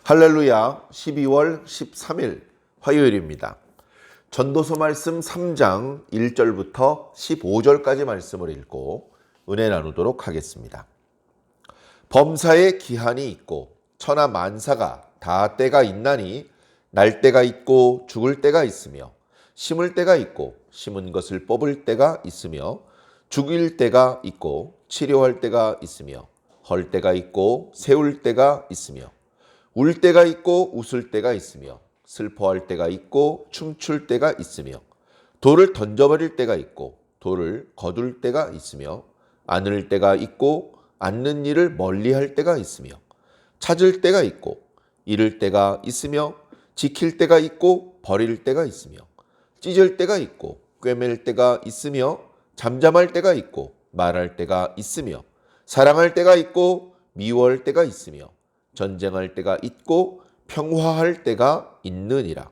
할렐루야. 12월 13일 화요일입니다. 전도서 말씀 3장 1절부터 15절까지 말씀을 읽고 은혜 나누도록 하겠습니다. 범사에 기한이 있고 천하 만사가 다 때가 있나니 날 때가 있고 죽을 때가 있으며 심을 때가 있고 심은 것을 뽑을 때가 있으며 죽일 때가 있고 치료할 때가 있으며 헐 때가 있고 세울 때가 있으며 울 때가 있고 웃을 때가 있으며 슬퍼할 때가 있고 춤출 때가 있으며 돌을 던져버릴 때가 있고 돌을 거둘 때가 있으며 안을 때가 있고 앉는 일을 멀리할 때가 있으며 찾을 때가 있고 잃을 때가 있으며 지킬 때가 있고 버릴 때가 있으며 찢을 때가 있고 꿰맬 때가 있으며 잠잠할 때가 있고 말할 때가 있으며 사랑할 때가 있고 미워할 때가 있으며 전쟁할 때가 있고 평화할 때가 있느니라.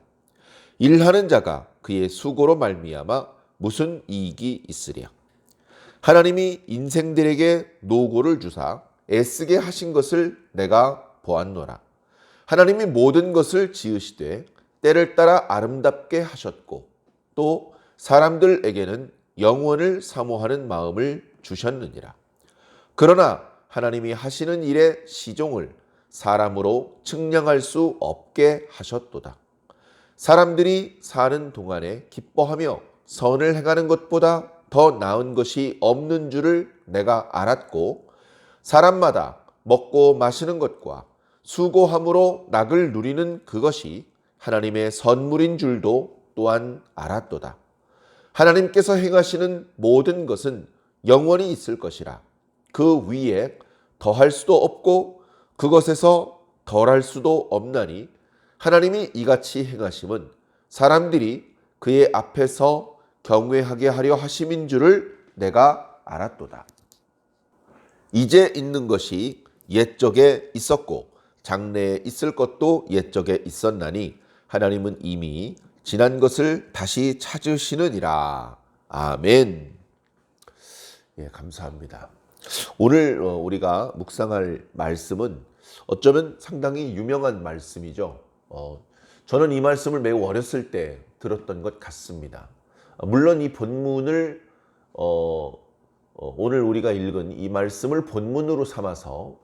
일하는 자가 그의 수고로 말미암아 무슨 이익이 있으랴. 하나님이 인생들에게 노고를 주사 애쓰게 하신 것을 내가 보았노라. 하나님이 모든 것을 지으시되 때를 따라 아름답게 하셨고 또 사람들에게는 영원을 사모하는 마음을 주셨느니라. 그러나 하나님이 하시는 일의 시종을 사람으로 측량할 수 없게 하셨도다. 사람들이 사는 동안에 기뻐하며 선을 행하는 것보다 더 나은 것이 없는 줄을 내가 알았고 사람마다 먹고 마시는 것과 수고함으로 낙을 누리는 그것이 하나님의 선물인 줄도 또한 알았도다. 하나님께서 행하시는 모든 것은 영원히 있을 것이라. 그 위에 더할 수도 없고 그것에서 덜할 수도 없나니 하나님이 이같이 행하심은 사람들이 그의 앞에서 경외하게 하려 하심인 줄을 내가 알았도다. 이제 있는 것이 옛적에 있었고 장래에 있을 것도 옛적에 있었나니 하나님은 이미 지난 것을 다시 찾으시느니라. 아멘. 예, 감사합니다. 오늘 우리가 묵상할 말씀은 어쩌면 상당히 유명한 말씀이죠. 저는 이 말씀을 매우 어렸을 때 들었던 것 같습니다. 물론 이 본문을 오늘 우리가 읽은 이 말씀을 본문으로 삼아서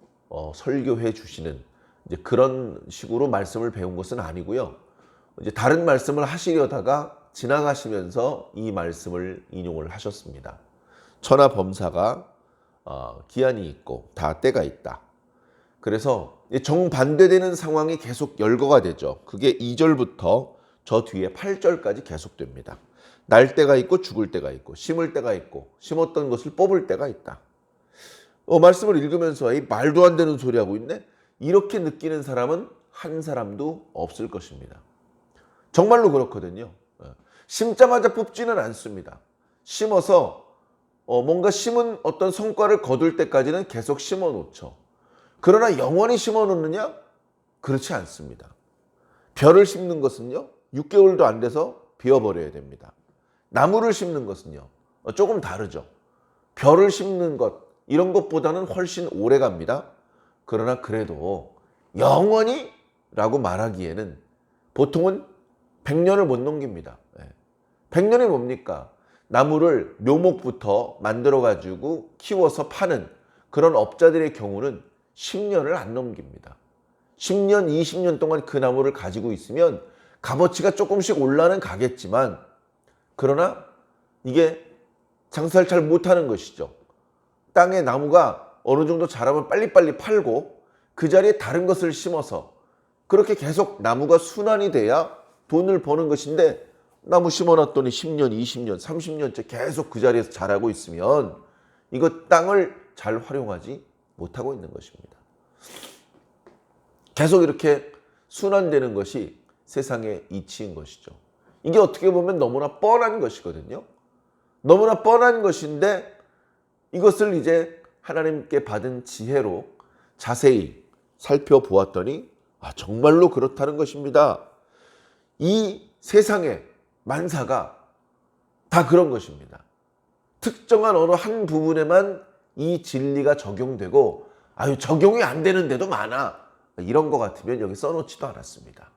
설교해 주시는 이제 그런 식으로 말씀을 배운 것은 아니고요. 이제 다른 말씀을 하시려다가 지나가시면서 이 말씀을 인용을 하셨습니다. 천하 범사가 기한이 있고 다 때가 있다. 그래서 정반대되는 상황이 계속 열거가 되죠. 그게 2절부터 저 뒤에 8절까지 계속됩니다. 날 때가 있고 죽을 때가 있고 심을 때가 있고 심었던 것을 뽑을 때가 있다. 말씀을 읽으면서 이 말도 안 되는 소리 하고 있네? 이렇게 느끼는 사람은 한 사람도 없을 것입니다. 정말로 그렇거든요. 심자마자 뽑지는 않습니다. 심어서 뭔가 심은 어떤 성과를 거둘 때까지는 계속 심어 놓죠. 그러나 영원히 심어 놓느냐? 그렇지 않습니다. 벼를 심는 것은요, 6개월도 안 돼서 비워버려야 됩니다. 나무를 심는 것은요, 조금 다르죠. 벼를 심는 것, 이런 것보다는 훨씬 오래 갑니다. 그러나 그래도 영원히 라고 말하기에는 보통은 100년을 못 넘깁니다. 100년이 뭡니까? 나무를 묘목부터 만들어가지고 키워서 파는 그런 업자들의 경우는 10년을 안 넘깁니다. 10년, 20년 동안 그 나무를 가지고 있으면 값어치가 조금씩 올라는 가겠지만 그러나 이게 장사를 잘 못하는 것이죠. 땅에 나무가 어느 정도 자라면 빨리빨리 팔고 그 자리에 다른 것을 심어서 그렇게 계속 나무가 순환이 돼야 돈을 버는 것인데 나무 심어놨더니 10년, 20년, 30년째 계속 그 자리에서 자라고 있으면 이거 땅을 잘 활용하지 못하고 있는 것입니다. 계속 이렇게 순환되는 것이 세상의 이치인 것이죠. 이게 어떻게 보면 너무나 뻔한 것이거든요. 너무나 뻔한 것인데 이것을 이제 하나님께 받은 지혜로 자세히 살펴보았더니 정말로 그렇다는 것입니다. 이 세상에 만사가 다 그런 것입니다. 특정한 어느 한 부분에만 이 진리가 적용되고 적용이 안 되는 데도 많아. 이런 거 같으면 여기 써놓지도 않았습니다.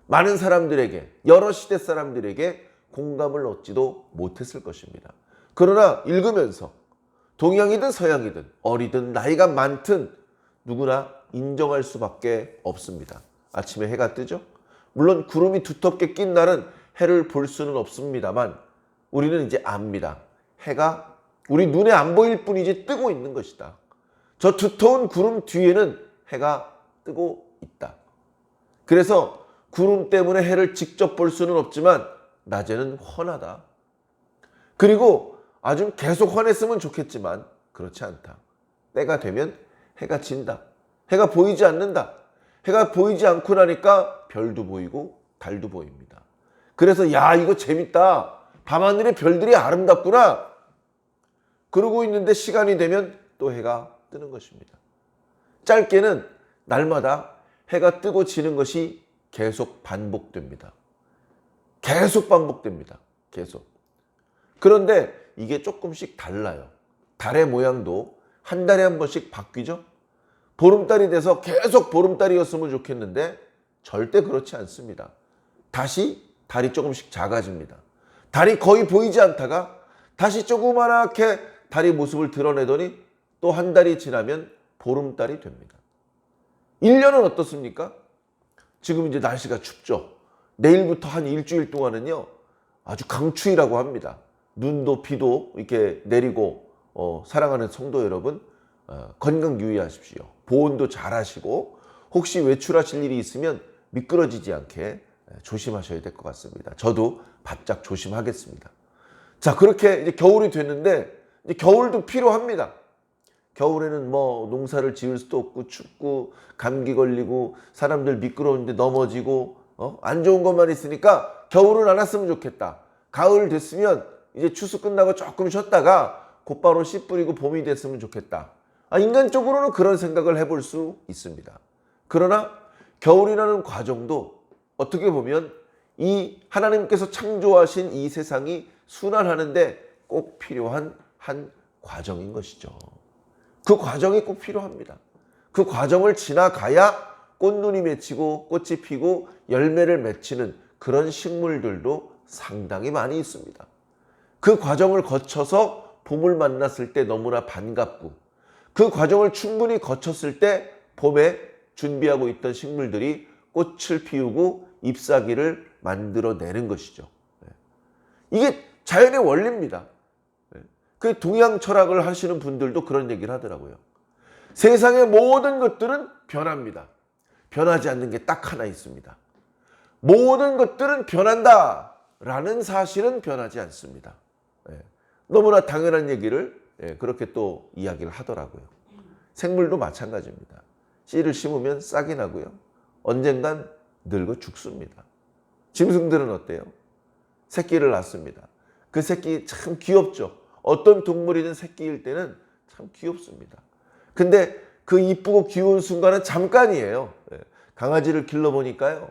많은 사람들에게, 여러 시대 사람들에게 공감을 얻지도 못했을 것입니다. 그러나 읽으면서 동양이든 서양이든 어리든 나이가 많든 누구나 인정할 수밖에 없습니다. 아침에 해가 뜨죠? 물론 구름이 두텁게 낀 날은 해를 볼 수는 없습니다만 우리는 이제 압니다. 해가 우리 눈에 안 보일 뿐이지 뜨고 있는 것이다. 저 두터운 구름 뒤에는 해가 뜨고 있다. 그래서 구름 때문에 해를 직접 볼 수는 없지만 낮에는 훤하다. 그리고 아주 계속 훤했으면 좋겠지만 그렇지 않다. 때가 되면 해가 진다. 해가 보이지 않는다. 해가 보이지 않고 나니까 별도 보이고 달도 보입니다. 그래서 야, 이거 재밌다. 밤하늘의 별들이 아름답구나. 그러고 있는데 시간이 되면 또 해가 뜨는 것입니다. 짧게는 날마다 해가 뜨고 지는 것이 계속 반복됩니다. 계속 반복됩니다. 계속. 그런데 이게 조금씩 달라요. 달의 모양도 한 달에 한 번씩 바뀌죠. 보름달이 돼서 계속 보름달이었으면 좋겠는데 절대 그렇지 않습니다. 다시 달이 조금씩 작아집니다. 달이 거의 보이지 않다가 다시 조그맣게 달이 모습을 드러내더니 또 한 달이 지나면 보름달이 됩니다. 1년은 어떻습니까? 지금 이제 날씨가 춥죠. 내일부터 한 일주일 동안은요, 아주 강추위라고 합니다. 눈도 비도 이렇게 내리고 사랑하는 성도 여러분, 건강 유의하십시오. 보온도 잘 하시고 혹시 외출하실 일이 있으면 미끄러지지 않게 조심하셔야 될 것 같습니다. 저도 바짝 조심하겠습니다. 자, 그렇게 이제 겨울이 됐는데 이제 겨울도 필요합니다. 겨울에는 뭐 농사를 지을 수도 없고 춥고 감기 걸리고 사람들 미끄러운데 넘어지고 안 좋은 것만 있으니까 겨울은 안 왔으면 좋겠다. 가을 됐으면 이제 추수 끝나고 조금 쉬었다가 곧바로 씨 뿌리고 봄이 됐으면 좋겠다. 인간적으로는 그런 생각을 해볼 수 있습니다. 그러나 겨울이라는 과정도 어떻게 보면 이 하나님께서 창조하신 이 세상이 순환하는데 꼭 필요한 한 과정인 것이죠. 그 과정이 꼭 필요합니다. 그 과정을 지나가야 꽃눈이 맺히고 꽃이 피고 열매를 맺히는 그런 식물들도 상당히 많이 있습니다. 그 과정을 거쳐서 봄을 만났을 때 너무나 반갑고 그 과정을 충분히 거쳤을 때 봄에 준비하고 있던 식물들이 꽃을 피우고 잎사귀를 만들어내는 것이죠. 이게 자연의 원리입니다. 그 동양 철학을 하시는 분들도 그런 얘기를 하더라고요. 세상의 모든 것들은 변합니다. 변하지 않는 게 딱 하나 있습니다. 모든 것들은 변한다라는 사실은 변하지 않습니다. 너무나 당연한 얘기를 그렇게 또 이야기를 하더라고요. 생물도 마찬가지입니다. 씨를 심으면 싹이 나고요. 언젠간 늙어 죽습니다. 짐승들은 어때요? 새끼를 낳습니다. 그 새끼 참 귀엽죠. 어떤 동물이든 새끼일 때는 참 귀엽습니다. 근데 그 이쁘고 귀여운 순간은 잠깐이에요. 강아지를 길러보니까요.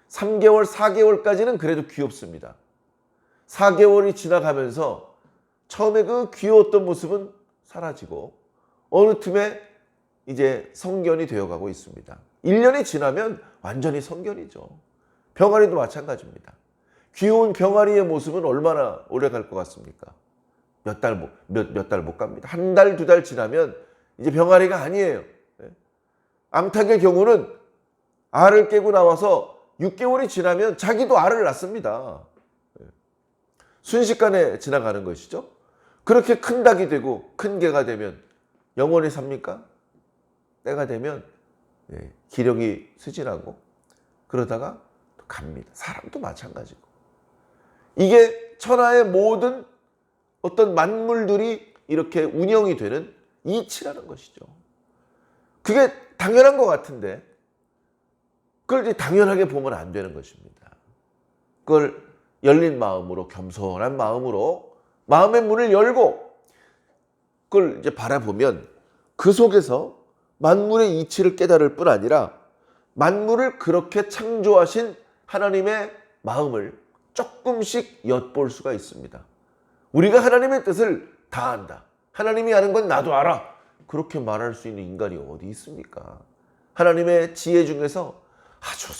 3개월, 4개월까지는 그래도 귀엽습니다. 4개월이 지나가면서 처음에 그 귀여웠던 모습은 사라지고 어느 틈에 이제 성견이 되어가고 있습니다. 1년이 지나면 완전히 성견이죠. 병아리도 마찬가지입니다. 귀여운 병아리의 모습은 얼마나 오래 갈 것 같습니까? 몇 달 못 갑니다. 한 달, 두 달 지나면 이제 병아리가 아니에요. 암탉의 경우는 알을 깨고 나와서 6개월이 지나면 자기도 알을 낳습니다. 순식간에 지나가는 것이죠. 그렇게 큰 닭이 되고 큰 개가 되면 영원히 삽니까? 때가 되면 기력이 쇠진하고 그러다가 또 갑니다. 사람도 마찬가지고. 이게 천하의 모든 어떤 만물들이 이렇게 운영이 되는 이치라는 것이죠. 그게 당연한 것 같은데 그걸 이제 당연하게 보면 안 되는 것입니다. 그걸 열린 마음으로 겸손한 마음으로 마음의 문을 열고 그걸 이제 바라보면 그 속에서 만물의 이치를 깨달을 뿐 아니라 만물을 그렇게 창조하신 하나님의 마음을 조금씩 엿볼 수가 있습니다. 우리가 하나님의 뜻을 다 안다. 하나님이 아는 건 나도 알아. 그렇게 말할 수 있는 인간이 어디 있습니까? 하나님의 지혜 중에서 아주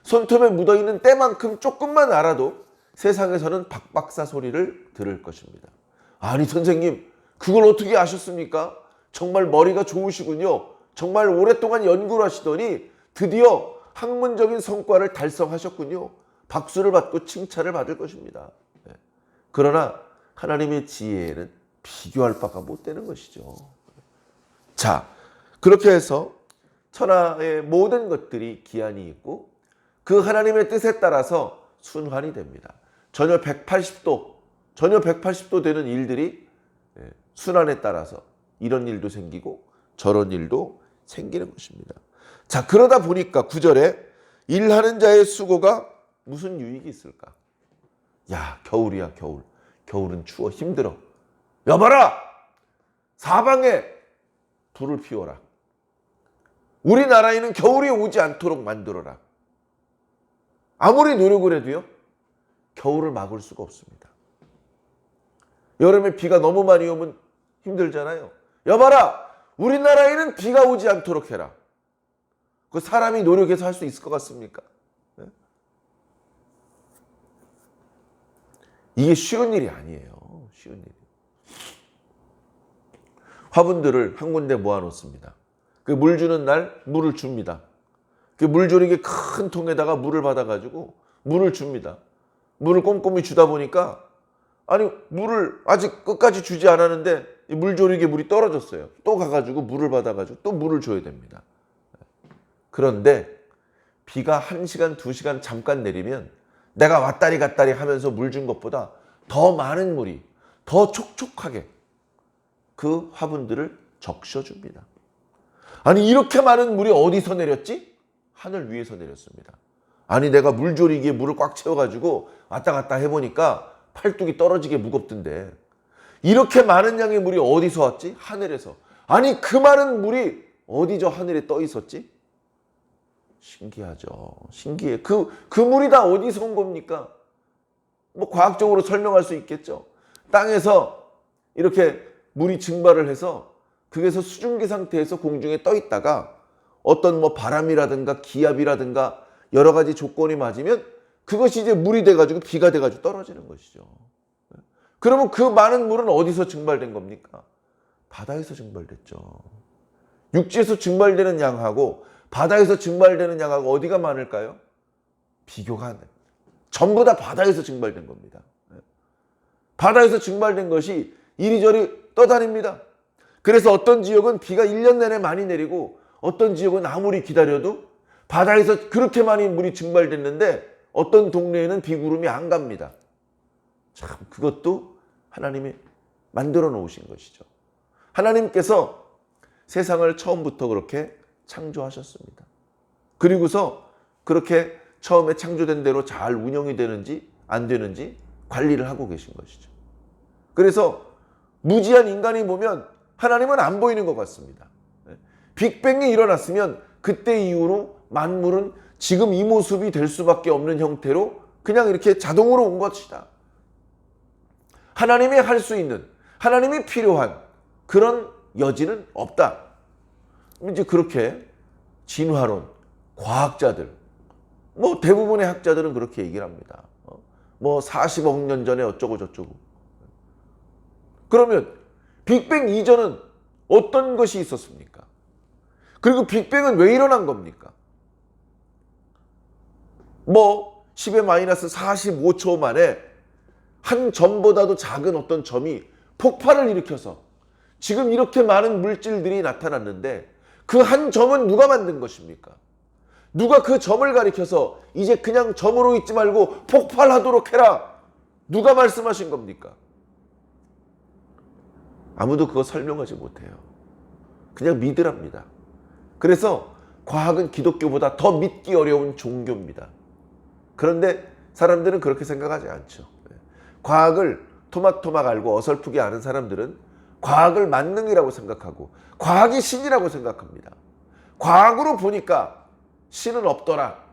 손톱에 묻어있는 때만큼 조금만 알아도 세상에서는 박박사 소리를 들을 것입니다. 아니 선생님, 그걸 어떻게 아셨습니까? 정말 머리가 좋으시군요. 정말 오랫동안 연구를 하시더니 드디어 학문적인 성과를 달성하셨군요. 박수를 받고 칭찬을 받을 것입니다. 그러나 하나님의 지혜에는 비교할 바가 못 되는 것이죠. 자, 그렇게 해서 천하의 모든 것들이 기한이 있고 그 하나님의 뜻에 따라서 순환이 됩니다. 전혀 180도 되는 일들이 순환에 따라서 이런 일도 생기고 저런 일도 생기는 것입니다. 자, 그러다 보니까 9절에 일하는 자의 수고가 무슨 유익이 있을까? 야, 겨울이야, 겨울. 겨울은 추워, 힘들어. 여봐라! 사방에 불을 피워라. 우리나라에는 겨울이 오지 않도록 만들어라. 아무리 노력을 해도요, 겨울을 막을 수가 없습니다. 여름에 비가 너무 많이 오면 힘들잖아요. 여봐라! 우리나라에는 비가 오지 않도록 해라. 그 사람이 노력해서 할 수 있을 것 같습니까? 네? 이게 쉬운 일이 아니에요. 쉬운 일이. 화분들을 한 군데 모아놓습니다. 그 물 주는 날 물을 줍니다. 그 물조리개 큰 통에다가 물을 받아가지고 물을 줍니다. 물을 꼼꼼히 주다 보니까 아니 물을 아직 끝까지 주지 않았는데 이 물조리개 물이 떨어졌어요. 또 가가지고 물을 받아가지고 또 물을 줘야 됩니다. 그런데 비가 1시간, 2시간 잠깐 내리면 내가 왔다리 갔다리 하면서 물 준 것보다 더 많은 물이 더 촉촉하게 그 화분들을 적셔줍니다. 아니 이렇게 많은 물이 어디서 내렸지? 하늘 위에서 내렸습니다. 아니 내가 물조리기에 물을 꽉 채워가지고 왔다 갔다 해보니까 팔뚝이 떨어지게 무겁던데 이렇게 많은 양의 물이 어디서 왔지? 하늘에서. 아니 그 많은 물이 어디 저 하늘에 떠 있었지? 신기하죠. 신기해. 그 물이 다 어디서 온 겁니까? 뭐 과학적으로 설명할 수 있겠죠. 땅에서 이렇게 물이 증발을 해서 그게서 수증기 상태에서 공중에 떠 있다가 어떤 뭐 바람이라든가 기압이라든가 여러 가지 조건이 맞으면 그것이 이제 물이 돼가지고 비가 돼가지고 떨어지는 것이죠. 그러면 그 많은 물은 어디서 증발된 겁니까? 바다에서 증발됐죠. 육지에서 증발되는 양하고 바다에서 증발되는 양하고 어디가 많을까요? 비교가 안 됩니다. 전부 다 바다에서 증발된 겁니다. 바다에서 증발된 것이 이리저리 떠다닙니다. 그래서 어떤 지역은 비가 1년 내내 많이 내리고 어떤 지역은 아무리 기다려도 바다에서 그렇게 많이 물이 증발됐는데 어떤 동네에는 비구름이 안 갑니다. 참 그것도 하나님이 만들어 놓으신 것이죠. 하나님께서 세상을 처음부터 그렇게 창조하셨습니다. 그리고서 그렇게 처음에 창조된 대로 잘 운영이 되는지 안 되는지 관리를 하고 계신 것이죠. 그래서 무지한 인간이 보면 하나님은 안 보이는 것 같습니다. 빅뱅이 일어났으면 그때 이후로 만물은 지금 이 모습이 될 수밖에 없는 형태로 그냥 이렇게 자동으로 온 것이다. 하나님이 할 수 있는, 하나님이 필요한 그런 여지는 없다. 이제 그렇게 진화론, 과학자들, 뭐 대부분의 학자들은 그렇게 얘기를 합니다. 뭐 40억 년 전에 어쩌고 저쩌고. 그러면 빅뱅 이전은 어떤 것이 있었습니까? 그리고 빅뱅은 왜 일어난 겁니까? 뭐 10의 마이너스 45초 만에 한 점보다도 작은 어떤 점이 폭발을 일으켜서 지금 이렇게 많은 물질들이 나타났는데 그 한 점은 누가 만든 것입니까? 누가 그 점을 가리켜서 이제 그냥 점으로 있지 말고 폭발하도록 해라. 누가 말씀하신 겁니까? 아무도 그거 설명하지 못해요. 그냥 믿으랍니다. 그래서 과학은 기독교보다 더 믿기 어려운 종교입니다. 그런데 사람들은 그렇게 생각하지 않죠. 과학을 토막토막 알고 어설프게 아는 사람들은 과학을 만능이라고 생각하고 과학이 신이라고 생각합니다. 과학으로 보니까 신은 없더라.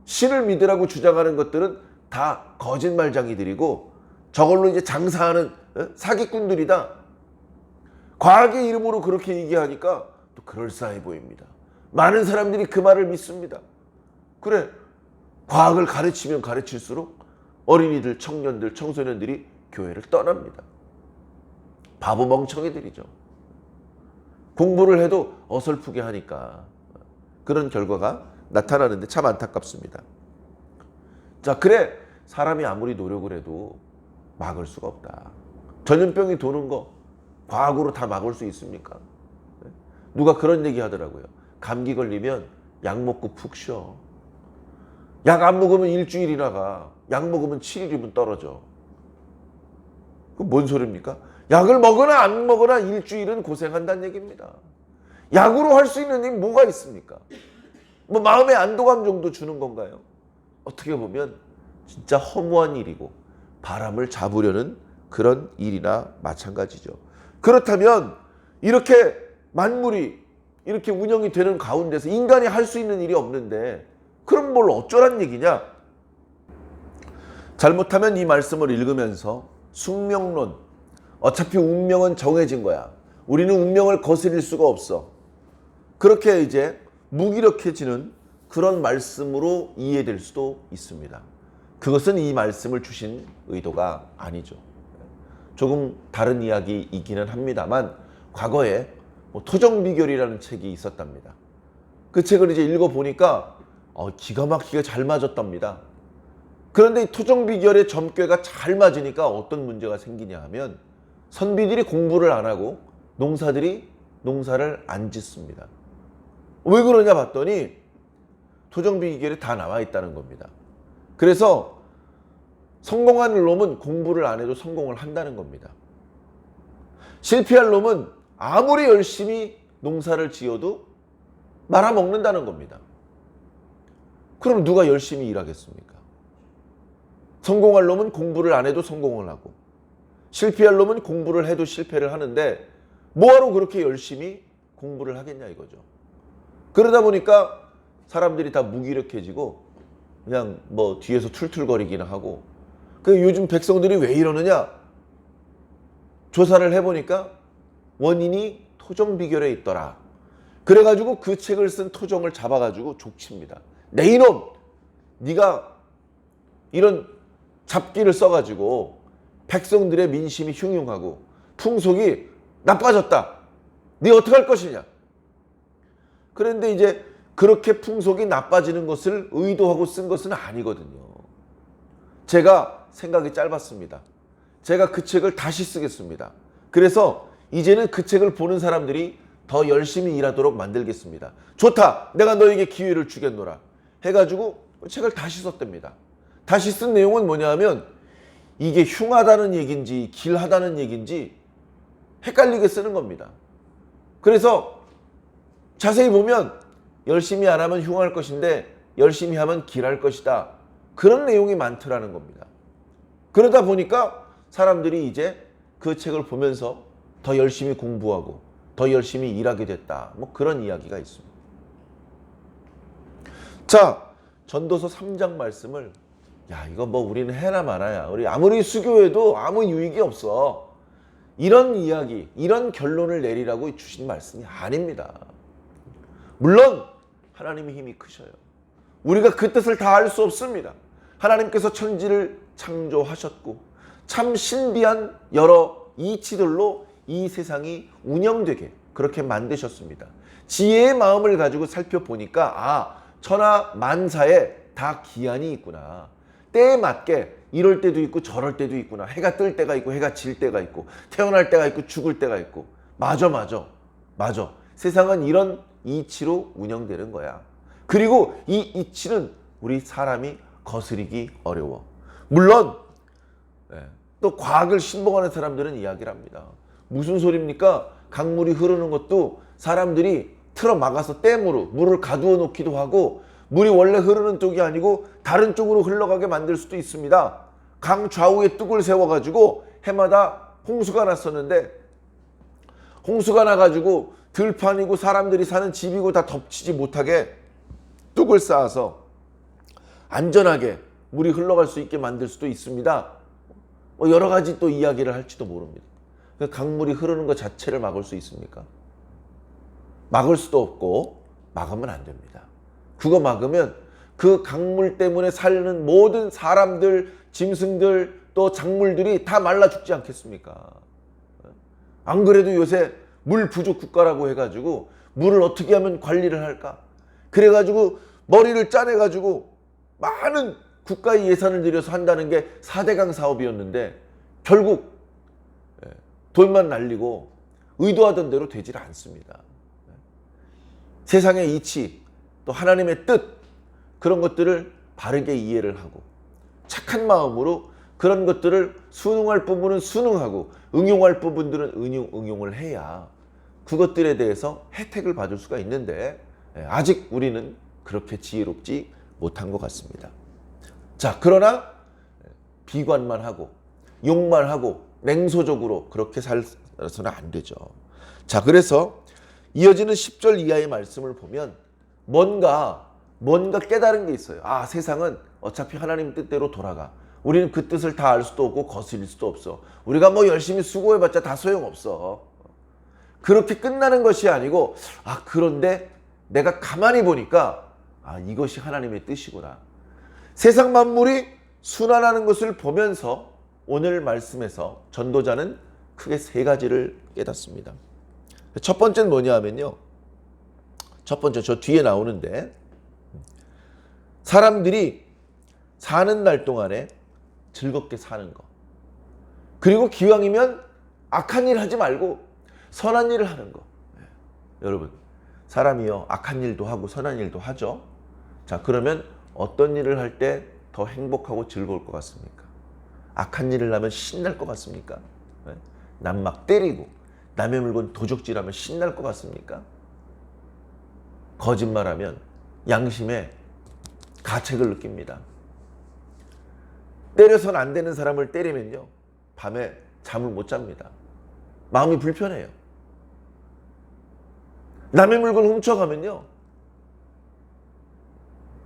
신을 믿으라고 주장하는 것들은 다 거짓말쟁이들이고 저걸로 이제 장사하는 사기꾼들이다. 과학의 이름으로 그렇게 얘기하니까 또 그럴싸해 보입니다. 많은 사람들이 그 말을 믿습니다. 그래, 과학을 가르치면 가르칠수록 어린이들, 청년들, 청소년들이 교회를 떠납니다. 바보 멍청이들이죠. 공부를 해도 어설프게 하니까 그런 결과가 나타나는데 참 안타깝습니다. 자, 그래, 사람이 아무리 노력을 해도 막을 수가 없다. 전염병이 도는 거 과학으로 다 막을 수 있습니까? 누가 그런 얘기 하더라고요. 감기 걸리면 약 먹고 푹 쉬어. 약 안 먹으면 일주일이나 가. 약 먹으면 7일이면 떨어져. 그 뭔 소리입니까? 약을 먹으나 안 먹으나 일주일은 고생한다는 얘기입니다. 약으로 할 수 있는 일이 뭐가 있습니까? 뭐 마음의 안도감 정도 주는 건가요? 어떻게 보면 진짜 허무한 일이고 바람을 잡으려는 그런 일이나 마찬가지죠. 그렇다면 이렇게 만물이 이렇게 운영이 되는 가운데서 인간이 할 수 있는 일이 없는데 그럼 뭘 어쩌란 얘기냐? 잘못하면 이 말씀을 읽으면서 숙명론, 어차피 운명은 정해진 거야. 우리는 운명을 거스릴 수가 없어. 그렇게 이제 무기력해지는 그런 말씀으로 이해될 수도 있습니다. 그것은 이 말씀을 주신 의도가 아니죠. 조금 다른 이야기이기는 합니다만 과거에 토정비결이라는 책이 있었답니다. 그 책을 이제 읽어보니까 기가 막히게 잘 맞았답니다. 그런데 이 토정비결의 점괘가 잘 맞으니까 어떤 문제가 생기냐 하면 선비들이 공부를 안 하고 농사를 안 짓습니다. 왜 그러냐 봤더니 토정비결에 다 나와 있다는 겁니다. 그래서 성공하는 놈은 공부를 안 해도 성공을 한다는 겁니다. 실패할 놈은 아무리 열심히 농사를 지어도 말아먹는다는 겁니다. 그럼 누가 열심히 일하겠습니까? 성공할 놈은 공부를 안 해도 성공을 하고 실패할 놈은 공부를 해도 실패를 하는데 뭐하러 그렇게 열심히 공부를 하겠냐 이거죠. 그러다 보니까 사람들이 다 무기력해지고 그냥 뭐 뒤에서 툴툴거리기나 하고 그 요즘 백성들이 왜 이러느냐? 조사를 해보니까 원인이 토정비결에 있더라. 그래가지고 그 책을 쓴 토정을 잡아가지고 족칩니다. 내 이놈! 네가 이런 잡기를 써가지고 백성들의 민심이 흉흉하고 풍속이 나빠졌다. 네 어떡할 것이냐? 그런데 이제 그렇게 풍속이 나빠지는 것을 의도하고 쓴 것은 아니거든요. 제가 생각이 짧았습니다. 제가 그 책을 다시 쓰겠습니다. 그래서 이제는 그 책을 보는 사람들이 더 열심히 일하도록 만들겠습니다. 좋다. 내가 너에게 기회를 주겠노라. 해가지고 책을 다시 썼답니다. 다시 쓴 내용은 뭐냐 하면 이게 흉하다는 얘기인지 길하다는 얘기인지 헷갈리게 쓰는 겁니다. 그래서 자세히 보면 열심히 안 하면 흉할 것인데 열심히 하면 길할 것이다. 그런 내용이 많더라는 겁니다. 그러다 보니까 사람들이 이제 그 책을 보면서 더 열심히 공부하고 더 열심히 일하게 됐다. 뭐 그런 이야기가 있습니다. 자, 전도서 3장 말씀을 이거 뭐 우리는 해나 마나야. 우리 아무리 수교해도 아무 유익이 없어. 이런 이야기, 이런 결론을 내리라고 주신 말씀이 아닙니다. 물론 하나님의 힘이 크셔요. 우리가 그 뜻을 다 알 수 없습니다. 하나님께서 천지를 창조하셨고 참 신비한 여러 이치들로 이 세상이 운영되게 그렇게 만드셨습니다. 지혜의 마음을 가지고 살펴보니까 천하 만사에 다 기한이 있구나. 때에 맞게 이럴 때도 있고 저럴 때도 있구나. 해가 뜰 때가 있고 해가 질 때가 있고 태어날 때가 있고 죽을 때가 있고 맞아. 세상은 이런 이치로 운영되는 거야. 그리고 이 이치는 우리 사람이 거스르기 어려워. 물론 또 과학을 신봉하는 사람들은 이야기를 합니다. 무슨 소리입니까? 강물이 흐르는 것도 사람들이 틀어 막아서 댐으로 물을 가두어 놓기도 하고 물이 원래 흐르는 쪽이 아니고 다른 쪽으로 흘러가게 만들 수도 있습니다. 강 좌우에 뚝을 세워가지고 해마다 홍수가 났었는데 홍수가 나가지고 들판이고 사람들이 사는 집이고 다 덮치지 못하게 뚝을 쌓아서 안전하게 물이 흘러갈 수 있게 만들 수도 있습니다. 여러 가지 또 이야기를 할지도 모릅니다. 강물이 흐르는 것 자체를 막을 수 있습니까? 막을 수도 없고 막으면 안 됩니다. 그거 막으면 그 강물 때문에 사는 모든 사람들, 짐승들, 또 작물들이 다 말라 죽지 않겠습니까? 안 그래도 요새 물 부족 국가라고 해가지고 물을 어떻게 하면 관리를 할까? 그래가지고 머리를 짜내가지고 많은 국가의 예산을 들여서 한다는 게 4대강 사업이었는데 결국 돈만 날리고 의도하던 대로 되질 않습니다. 세상의 이치, 또 하나님의 뜻, 그런 것들을 바르게 이해를 하고 착한 마음으로 그런 것들을 순응할 부분은 순응하고 응용할 부분들은 응용을 해야 그것들에 대해서 혜택을 받을 수가 있는데 아직 우리는 그렇게 지혜롭지 못한 것 같습니다. 자, 그러나 비관만 하고 욕만 하고 냉소적으로 그렇게 살아서는 안 되죠. 자, 그래서 이어지는 10절 이하의 말씀을 보면 뭔가 깨달은 게 있어요. 아, 세상은 어차피 하나님 뜻대로 돌아가. 우리는 그 뜻을 다 알 수도 없고 거스릴 수도 없어. 우리가 뭐 열심히 수고해봤자 다 소용없어. 그렇게 끝나는 것이 아니고, 아, 그런데 내가 가만히 보니까 아, 이것이 하나님의 뜻이구나. 세상 만물이 순환하는 것을 보면서 오늘 말씀에서 전도자는 크게 세 가지를 깨닫습니다. 첫 번째는 뭐냐 하면요. 첫 번째 저 뒤에 나오는데 사람들이 사는 날 동안에 즐겁게 사는 거. 그리고 기왕이면 악한 일 하지 말고 선한 일을 하는 거. 여러분, 사람이요 악한 일도 하고 선한 일도 하죠. 자, 그러면 어떤 일을 할 때 더 행복하고 즐거울 것 같습니까? 악한 일을 하면 신날 것 같습니까? 남 막 때리고 남의 물건 도적질하면 신날 것 같습니까? 거짓말하면 양심에 가책을 느낍니다. 때려서는 안 되는 사람을 때리면요, 밤에 잠을 못 잡니다. 마음이 불편해요. 남의 물건 훔쳐가면요,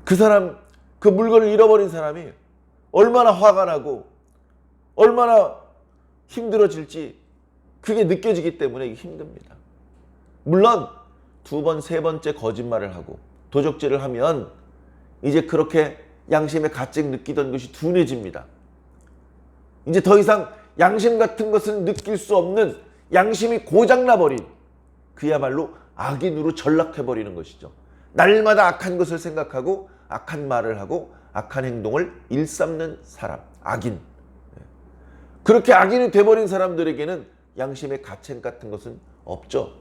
그 사람, 그 물건을 잃어버린 사람이 얼마나 화가 나고 얼마나 힘들어질지 그게 느껴지기 때문에 힘듭니다. 물론 두 번, 세 번째 거짓말을 하고 도적질을 하면 이제 그렇게 양심의 가책 느끼던 것이 둔해집니다. 이제 더 이상 양심 같은 것은 느낄 수 없는 양심이 고장나버린 그야말로 악인으로 전락해버리는 것이죠. 날마다 악한 것을 생각하고 악한 말을 하고 악한 행동을 일삼는 사람, 악인. 그렇게 악인이 돼버린 사람들에게는 양심의 가책 같은 것은 없죠.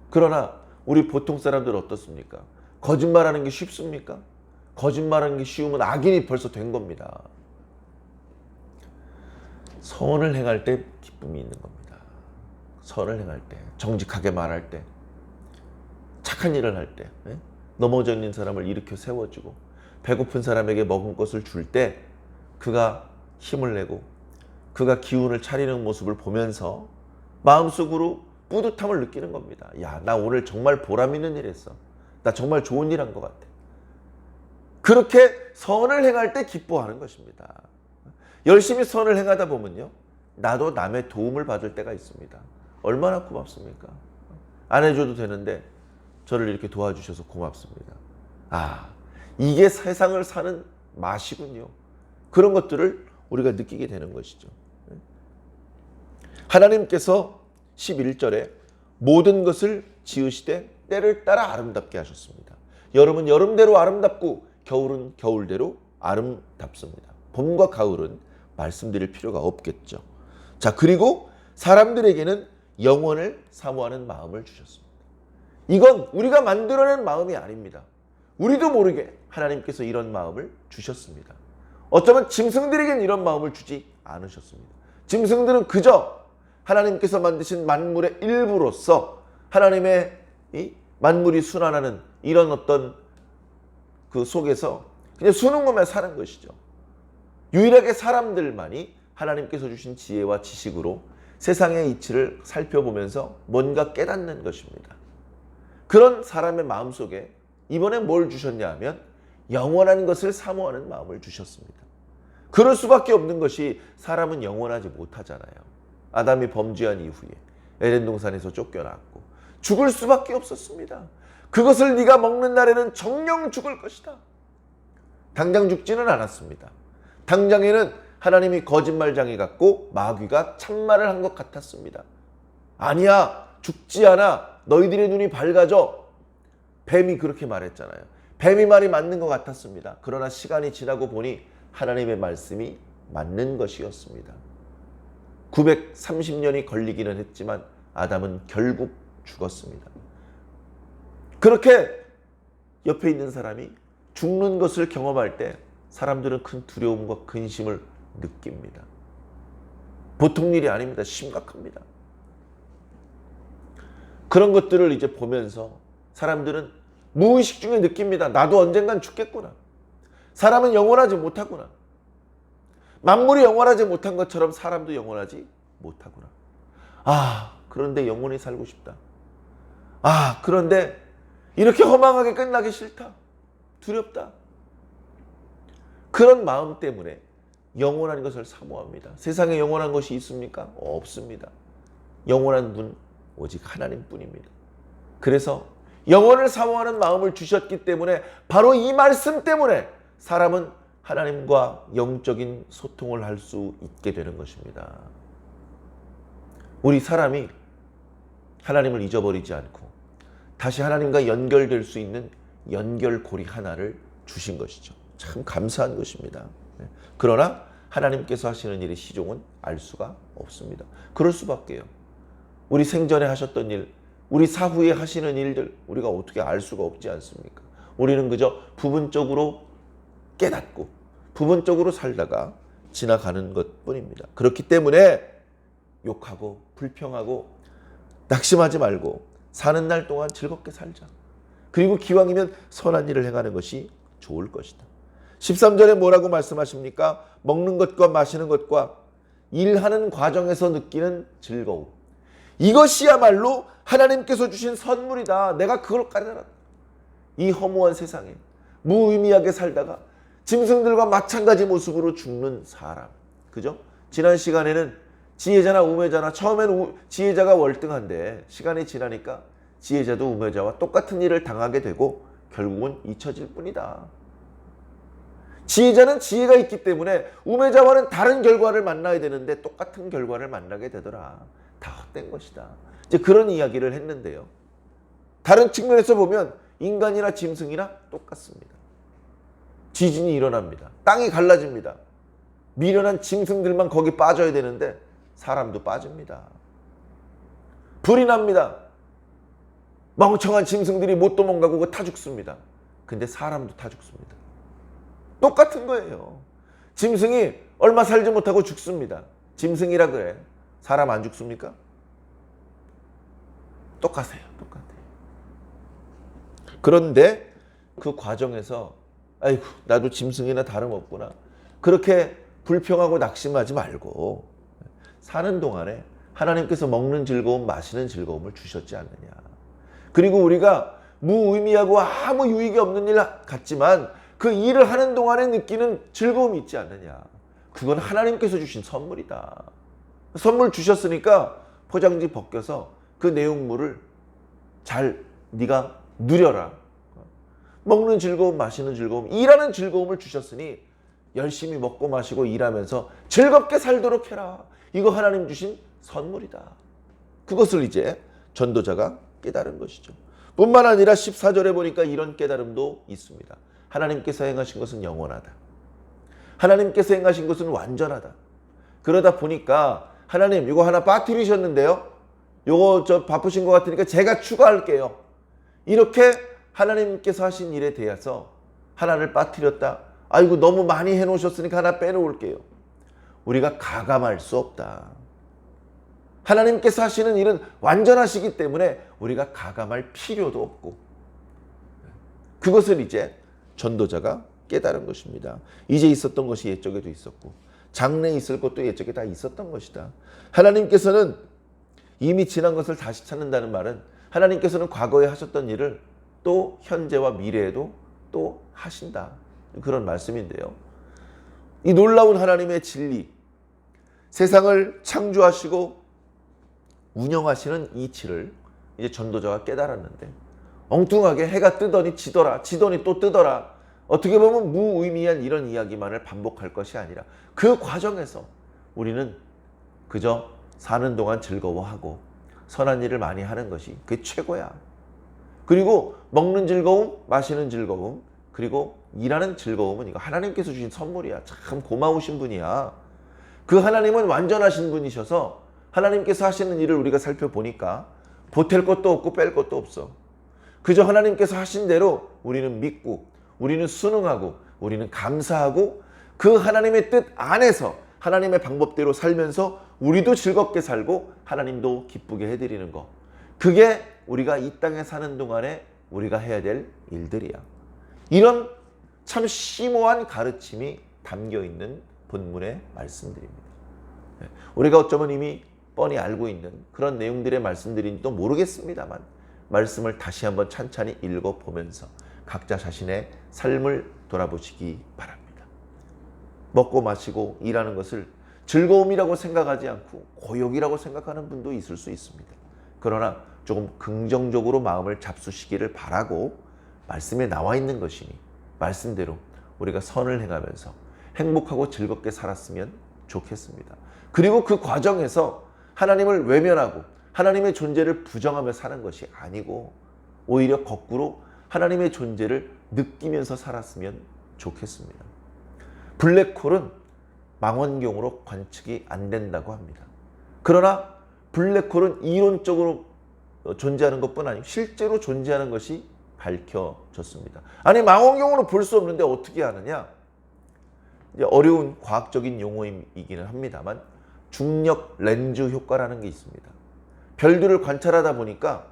그러나 우리 보통 사람들은 어떻습니까? 거짓말하는 게 쉽습니까? 거짓말하는 게 쉬우면 악인이 벌써 된 겁니다. 선을 행할 때 기쁨이 있는 겁니다. 선을 행할 때, 정직하게 말할 때, 착한 일을 할 때, 넘어져 있는 사람을 일으켜 세워주고 배고픈 사람에게 먹은 것을 줄 때 그가 힘을 내고 그가 기운을 차리는 모습을 보면서 마음속으로 뿌듯함을 느끼는 겁니다. 야, 나 오늘 정말 보람 있는 일 했어. 나 정말 좋은 일 한 것 같아. 그렇게 선을 행할 때 기뻐하는 것입니다. 열심히 선을 행하다 보면요, 나도 남의 도움을 받을 때가 있습니다. 얼마나 고맙습니까? 안 해줘도 되는데 저를 이렇게 도와주셔서 고맙습니다. 아, 이게 세상을 사는 맛이군요. 그런 것들을 우리가 느끼게 되는 것이죠. 하나님께서 11절에 모든 것을 지으시되 때를 따라 아름답게 하셨습니다. 여름은 여름대로 아름답고 겨울은 겨울대로 아름답습니다. 봄과 가을은 말씀드릴 필요가 없겠죠. 자, 그리고 사람들에게는 영원을 사모하는 마음을 주셨습니다. 이건 우리가 만들어낸 마음이 아닙니다. 우리도 모르게 하나님께서 이런 마음을 주셨습니다. 어쩌면 짐승들에게는 이런 마음을 주지 않으셨습니다. 짐승들은 그저 하나님께서 만드신 만물의 일부로서 하나님의 이 만물이 순환하는 이런 어떤 그 속에서 그냥 순응하며 사는 것이죠. 유일하게 사람들만이 하나님께서 주신 지혜와 지식으로 세상의 이치를 살펴보면서 뭔가 깨닫는 것입니다. 그런 사람의 마음속에 이번에 뭘 주셨냐 하면 영원한 것을 사모하는 마음을 주셨습니다. 그럴 수밖에 없는 것이 사람은 영원하지 못하잖아요. 아담이 범죄한 이후에 에덴 동산에서 쫓겨났고 죽을 수밖에 없었습니다. 그것을 네가 먹는 날에는 정녕 죽을 것이다. 당장 죽지는 않았습니다. 당장에는 하나님이 거짓말장애 같고 마귀가 참말을 한 것 같았습니다. 아니야, 죽지 않아. 너희들의 눈이 밝아져. 뱀이 그렇게 말했잖아요. 뱀이 말이 맞는 것 같았습니다. 그러나 시간이 지나고 보니 하나님의 말씀이 맞는 것이었습니다. 930년이 걸리기는 했지만 아담은 결국 죽었습니다. 그렇게 옆에 있는 사람이 죽는 것을 경험할 때 사람들은 큰 두려움과 근심을 느낍니다. 보통 일이 아닙니다. 심각합니다. 그런 것들을 이제 보면서 사람들은 무의식 중에 느낍니다. 나도 언젠간 죽겠구나. 사람은 영원하지 못하구나. 만물이 영원하지 못한 것처럼 사람도 영원하지 못하구나. 그런데 영원히 살고 싶다. 그런데 이렇게 허망하게 끝나기 싫다. 두렵다. 그런 마음 때문에 영원한 것을 사모합니다. 세상에 영원한 것이 있습니까? 없습니다. 영원한 분 오직 하나님뿐입니다. 그래서 영원을 사모하는 마음을 주셨기 때문에 바로 이 말씀 때문에 사람은 하나님과 영적인 소통을 할 수 있게 되는 것입니다. 우리 사람이 하나님을 잊어버리지 않고 다시 하나님과 연결될 수 있는 연결고리 하나를 주신 것이죠. 참 감사한 것입니다. 그러나 하나님께서 하시는 일의 시종은 알 수가 없습니다. 그럴 수밖에요. 우리 생전에 하셨던 일, 우리 사후에 하시는 일들 우리가 어떻게 알 수가 없지 않습니까? 우리는 그저 부분적으로 깨닫고 부분적으로 살다가 지나가는 것뿐입니다. 그렇기 때문에 욕하고 불평하고 낙심하지 말고 사는 날 동안 즐겁게 살자. 그리고 기왕이면 선한 일을 행하는 것이 좋을 것이다. 13절에 뭐라고 말씀하십니까? 먹는 것과 마시는 것과 일하는 과정에서 느끼는 즐거움. 이것이야말로 하나님께서 주신 선물이다. 내가 그걸 까려라. 이 허무한 세상에 무의미하게 살다가 짐승들과 마찬가지 모습으로 죽는 사람. 그죠? 지난 시간에는 지혜자나 우매자나 처음에는 지혜자가 월등한데 시간이 지나니까 지혜자도 우매자와 똑같은 일을 당하게 되고 결국은 잊혀질 뿐이다. 지혜자는 지혜가 있기 때문에 우매자와는 다른 결과를 만나야 되는데 똑같은 결과를 만나게 되더라. 다 헛된 것이다. 이제 그런 이야기를 했는데요. 다른 측면에서 보면 인간이나 짐승이나 똑같습니다. 지진이 일어납니다. 땅이 갈라집니다. 미련한 짐승들만 거기 빠져야 되는데 사람도 빠집니다. 불이 납니다. 멍청한 짐승들이 못 도망가고 타 죽습니다. 근데 사람도 타 죽습니다. 똑같은 거예요. 짐승이 얼마 살지 못하고 죽습니다. 짐승이라 그래. 사람 안 죽습니까? 똑같아요. 똑같아요. 그런데 그 과정에서 아이고 나도 짐승이나 다름없구나. 그렇게 불평하고 낙심하지 말고 사는 동안에 하나님께서 먹는 즐거움, 마시는 즐거움을 주셨지 않느냐. 그리고 우리가 무의미하고 아무 유익이 없는 일 같지만 그 일을 하는 동안에 느끼는 즐거움이 있지 않느냐. 그건 하나님께서 주신 선물이다. 선물 주셨으니까 포장지 벗겨서 그 내용물을 잘 네가 누려라. 먹는 즐거움, 마시는 즐거움, 일하는 즐거움을 주셨으니 열심히 먹고 마시고 일하면서 즐겁게 살도록 해라. 이거 하나님 주신 선물이다. 그것을 이제 전도자가 깨달은 것이죠. 뿐만 아니라 14절에 보니까 이런 깨달음도 있습니다. 하나님께서 행하신 것은 영원하다. 하나님께서 행하신 것은 완전하다. 그러다 보니까 하나님 이거 하나 빠뜨리셨는데요. 이거 저 바쁘신 것 같으니까 제가 추가할게요. 이렇게 하나님께서 하신 일에 대해서 하나를 빠뜨렸다. 아이고 너무 많이 해놓으셨으니까 하나 빼놓을게요. 우리가 가감할 수 없다. 하나님께서 하시는 일은 완전하시기 때문에 우리가 가감할 필요도 없고 그것을 이제 전도자가 깨달은 것입니다. 이제 있었던 것이 옛적에도 있었고 장래에 있을 것도 옛적에 다 있었던 것이다. 하나님께서는 이미 지난 것을 다시 찾는다는 말은 하나님께서는 과거에 하셨던 일을 또 현재와 미래에도 또 하신다. 그런 말씀인데요. 이 놀라운 하나님의 진리, 세상을 창조하시고 운영하시는 이치를 이제 전도자가 깨달았는데 엉뚱하게 해가 뜨더니 지더라, 지더니 또 뜨더라. 어떻게 보면 무의미한 이런 이야기만을 반복할 것이 아니라 그 과정에서 우리는 그저 사는 동안 즐거워하고 선한 일을 많이 하는 것이 그게 최고야. 그리고 먹는 즐거움, 마시는 즐거움, 그리고 일하는 즐거움은 이거 하나님께서 주신 선물이야. 참 고마우신 분이야. 그 하나님은 완전하신 분이셔서 하나님께서 하시는 일을 우리가 살펴보니까 보탤 것도 없고 뺄 것도 없어. 그저 하나님께서 하신 대로 우리는 믿고, 우리는 순응하고, 우리는 감사하고, 그 하나님의 뜻 안에서 하나님의 방법대로 살면서 우리도 즐겁게 살고 하나님도 기쁘게 해드리는 거. 그게 우리가 이 땅에 사는 동안에 우리가 해야 될 일들이야. 이런 참 심오한 가르침이 담겨있는 본문의 말씀들입니다. 우리가 어쩌면 이미 뻔히 알고 있는 그런 내용들의 말씀들인지도 모르겠습니다만 말씀을 다시 한번 찬찬히 읽어보면서 각자 자신의 삶을 돌아보시기 바랍니다. 먹고 마시고 일하는 것을 즐거움이라고 생각하지 않고 고역이라고 생각하는 분도 있을 수 있습니다. 그러나 조금 긍정적으로 마음을 잡수시기를 바라고 말씀에 나와 있는 것이니 말씀대로 우리가 선을 행하면서 행복하고 즐겁게 살았으면 좋겠습니다. 그리고 그 과정에서 하나님을 외면하고 하나님의 존재를 부정하며 사는 것이 아니고 오히려 거꾸로 하나님의 존재를 느끼면서 살았으면 좋겠습니다. 블랙홀은 망원경으로 관측이 안 된다고 합니다. 그러나 블랙홀은 이론적으로 존재하는 것뿐 아니고 실제로 존재하는 것이 밝혀졌습니다. 아니 망원경으로 볼 수 없는데 어떻게 아느냐? 이제 어려운 과학적인 용어이기는 합니다만 중력 렌즈 효과라는 게 있습니다. 별들을 관찰하다 보니까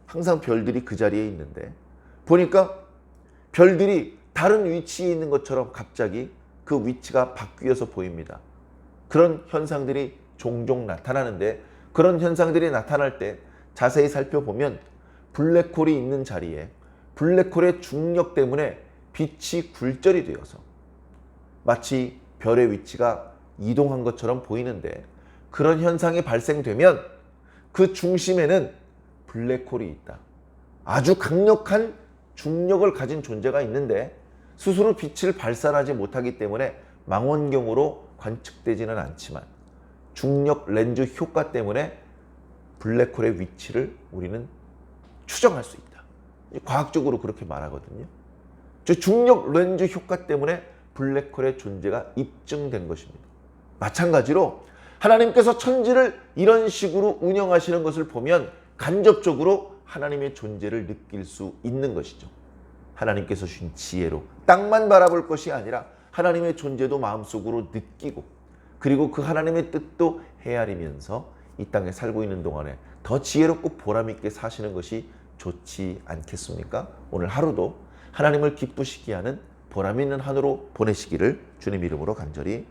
항상 별들이 그 자리에 있는데 보니까 별들이 다른 위치에 있는 것처럼 갑자기 그 위치가 바뀌어서 보입니다. 그런 현상들이 종종 나타나는데 그런 현상들이 나타날 때 자세히 살펴보면 블랙홀이 있는 자리에 블랙홀의 중력 때문에 빛이 굴절이 되어서 마치 별의 위치가 이동한 것처럼 보이는데 그런 현상이 발생되면 그 중심에는 블랙홀이 있다. 아주 강력한 중력을 가진 존재가 있는데 스스로 빛을 발산하지 못하기 때문에 망원경으로 관측되지는 않지만 중력 렌즈 효과 때문에 블랙홀의 위치를 우리는 추정할 수 있다. 과학적으로 그렇게 말하거든요. 저 중력 렌즈 효과 때문에 블랙홀의 존재가 입증된 것입니다. 마찬가지로 하나님께서 천지를 이런 식으로 운영하시는 것을 보면 간접적으로 하나님의 존재를 느낄 수 있는 것이죠. 하나님께서 주신 지혜로 땅만 바라볼 것이 아니라 하나님의 존재도 마음속으로 느끼고 그리고 그 하나님의 뜻도 헤아리면서 이 땅에 살고 있는 동안에 더 지혜롭고 보람있게 사시는 것이 좋지 않겠습니까? 오늘 하루도 하나님을 기쁘시게 하는 보람있는 한으로 보내시기를 주님 이름으로 간절히